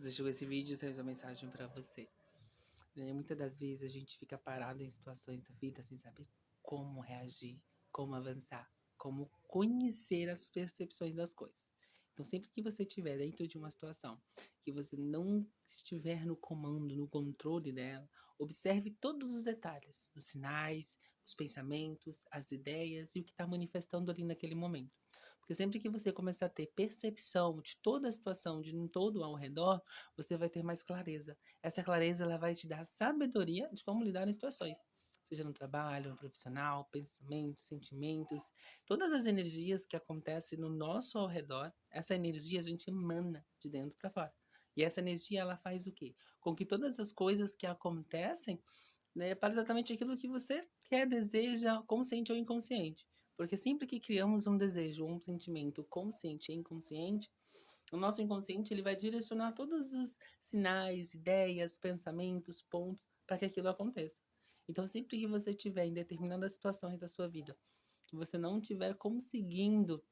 Você chegou esse vídeo, traz uma mensagem pra você. Né? Muitas das vezes a gente fica parado em situações da vida sem saber como reagir, como avançar, como conhecer as percepções das coisas. Então, sempre que você estiver dentro de uma situação que você não estiver no comando, no controle dela, observe todos os detalhes, os sinais, os pensamentos, as ideias e o que está manifestando ali naquele momento. Porque sempre que você começar a ter percepção de toda a situação, de um todo ao redor, você vai ter mais clareza. Essa clareza ela vai te dar sabedoria de como lidar em situações, seja no trabalho, no profissional, pensamentos, sentimentos, todas as energias que acontecem no nosso ao redor, essa energia a gente emana de dentro para fora. E essa energia ela faz o quê? Com que todas as coisas que acontecem, né, para exatamente aquilo que você quer, deseja, consciente ou inconsciente. Porque sempre que criamos um desejo, um sentimento consciente e inconsciente, o nosso inconsciente ele vai direcionar todos os sinais, ideias, pensamentos, pontos para que aquilo aconteça. Então, sempre que você estiver em determinadas situações da sua vida, que você não estiver conseguindo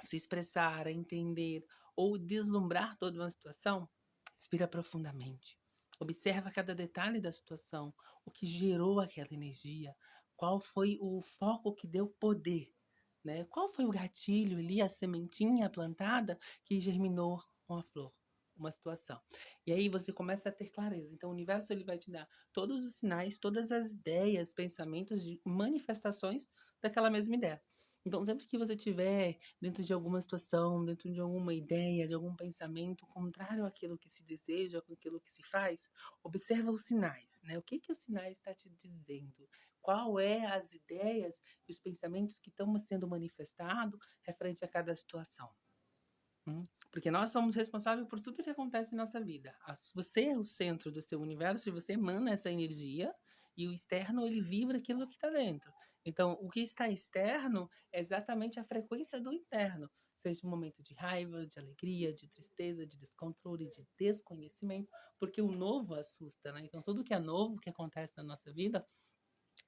se expressar, entender ou deslumbrar toda uma situação, respira profundamente. Observa cada detalhe da situação, o que gerou aquela energia, qual foi o foco que deu poder, né? Qual foi o gatilho ali, a sementinha plantada que germinou uma flor, uma situação. E aí você começa a ter clareza. Então o universo ele vai te dar todos os sinais, todas as ideias, pensamentos de manifestações daquela mesma ideia. Então sempre que você tiver dentro de alguma situação, dentro de alguma ideia, de algum pensamento contrário àquilo que se deseja, com aquilo que se faz, observa os sinais, né? O que que os sinais está te dizendo? Qual é as ideias e os pensamentos que estão sendo manifestados referente a cada situação? Porque nós somos responsáveis por tudo que acontece em nossa vida. Você é o centro do seu universo e você emana essa energia e o externo ele vibra aquilo que está dentro. Então, o que está externo é exatamente a frequência do interno, seja um momento de raiva, de alegria, de tristeza, de descontrole, de desconhecimento, porque o novo assusta, né? Então, tudo que é novo que acontece na nossa vida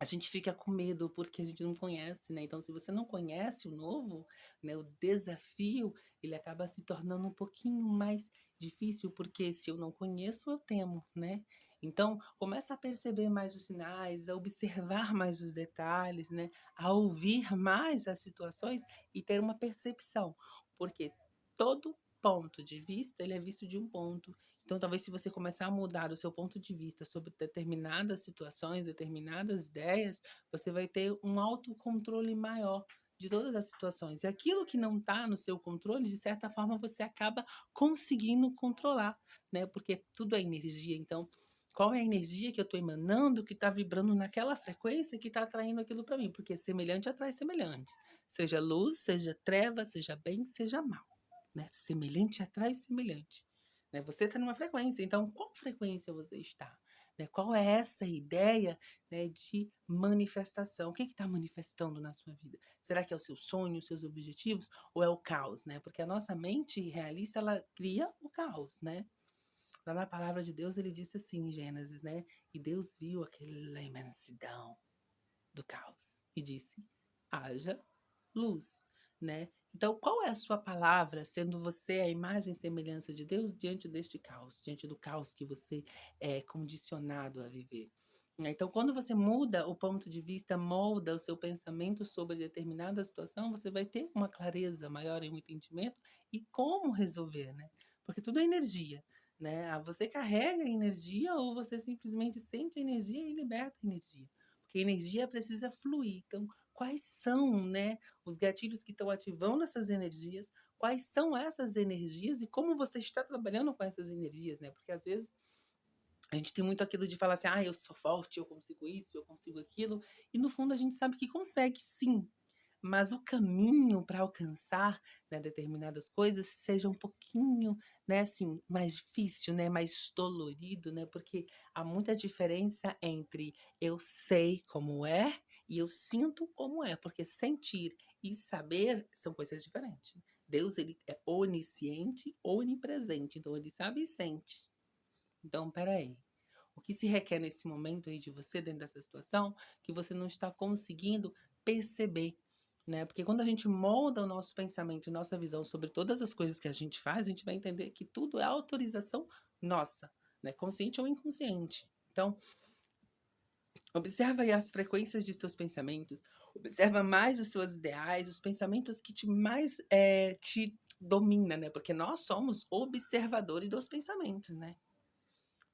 a gente fica com medo porque a gente não conhece, né? Então, se você não conhece o novo, né, o desafio, ele acaba se tornando um pouquinho mais difícil, porque se eu não conheço, eu temo, né? Então, começa a perceber mais os sinais, a observar mais os detalhes, né? A ouvir mais as situações e ter uma percepção, porque todo ponto de vista, ele é visto de um ponto. Então, talvez se você começar a mudar o seu ponto de vista sobre determinadas situações, determinadas ideias, você vai ter um autocontrole maior de todas as situações. E aquilo que não está no seu controle, de certa forma, você acaba conseguindo controlar, né? Porque tudo é energia. Então, qual é a energia que eu estou emanando, que está vibrando naquela frequência que está atraindo aquilo para mim? Porque semelhante atrai semelhante. Seja luz, seja treva, seja bem, seja mal. Né? Semelhante atrai semelhante. Né? Você está numa frequência, então qual frequência você está? Né? Qual é essa ideia, né, de manifestação? O que está manifestando na sua vida? Será que é o seu sonho, os seus objetivos, ou é o caos? Né? Porque a nossa mente realista ela cria o caos, né? Lá na palavra de Deus ele disse assim em Gênesis, né? E Deus viu aquela imensidão do caos e disse: haja luz, né? Então, qual é a sua palavra, sendo você a imagem e semelhança de Deus diante deste caos, diante do caos que você é condicionado a viver? Então, quando você muda o ponto de vista, molda o seu pensamento sobre determinada situação, você vai ter uma clareza maior em um entendimento e como resolver, né? Porque tudo é energia, né? Você carrega energia ou você simplesmente sente a energia e liberta a energia. Porque a energia precisa fluir. Então, quais são, né, os gatilhos que estão ativando essas energias? Quais são essas energias e como você está trabalhando com essas energias, né? Porque às vezes a gente tem muito aquilo de falar assim, ah, eu sou forte, eu consigo isso, eu consigo aquilo, e no fundo a gente sabe que consegue sim, mas o caminho para alcançar, né, determinadas coisas seja um pouquinho, né, assim, mais difícil, né, mais dolorido, né, porque há muita diferença entre eu sei como é e eu sinto como é, porque sentir e saber são coisas diferentes. Deus, ele é onisciente, onipresente, então ele sabe e sente. Então, peraí. O que se requer nesse momento aí de você, dentro dessa situação, que você não está conseguindo perceber, né? Porque quando a gente molda o nosso pensamento e nossa visão sobre todas as coisas que a gente faz, a gente vai entender que tudo é autorização nossa, né? Consciente ou inconsciente. Então, observa aí as frequências de seus pensamentos, observa mais os seus ideais, os pensamentos que te domina, né? Porque nós somos observadores dos pensamentos, né?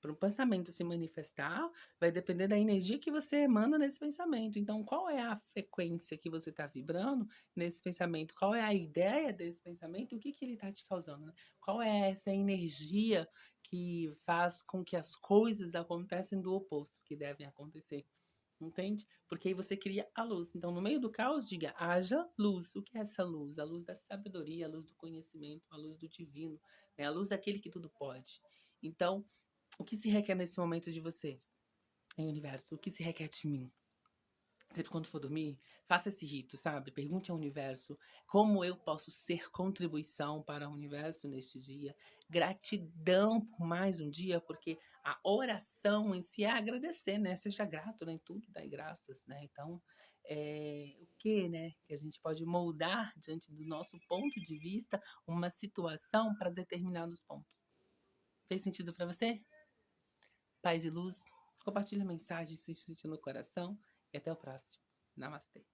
Para um pensamento se manifestar, vai depender da energia que você emana nesse pensamento. Então, qual é a frequência que você está vibrando nesse pensamento? Qual é a ideia desse pensamento? O que, que ele está te causando? Né? Qual é essa energia que faz com que as coisas aconteçam do oposto que devem acontecer? Entende? Porque aí você cria a luz. Então, no meio do caos, diga: haja luz. O que é essa luz? A luz da sabedoria, a luz do conhecimento, a luz do divino, né? A luz daquele que tudo pode. Então, o que se requer nesse momento de você, em universo? O que se requer de mim? Sempre quando for dormir, faça esse rito, sabe? Pergunte ao universo como eu posso ser contribuição para o universo neste dia. Gratidão por mais um dia, porque a oração em si é agradecer, né? Seja grato, né? Em tudo dá graças, né? Então, o que, né? Que a gente pode moldar diante do nosso ponto de vista uma situação para determinados pontos. Fez sentido para você? Paz e luz. Compartilhe a mensagem se sentir no coração. E até o próximo. Namastê.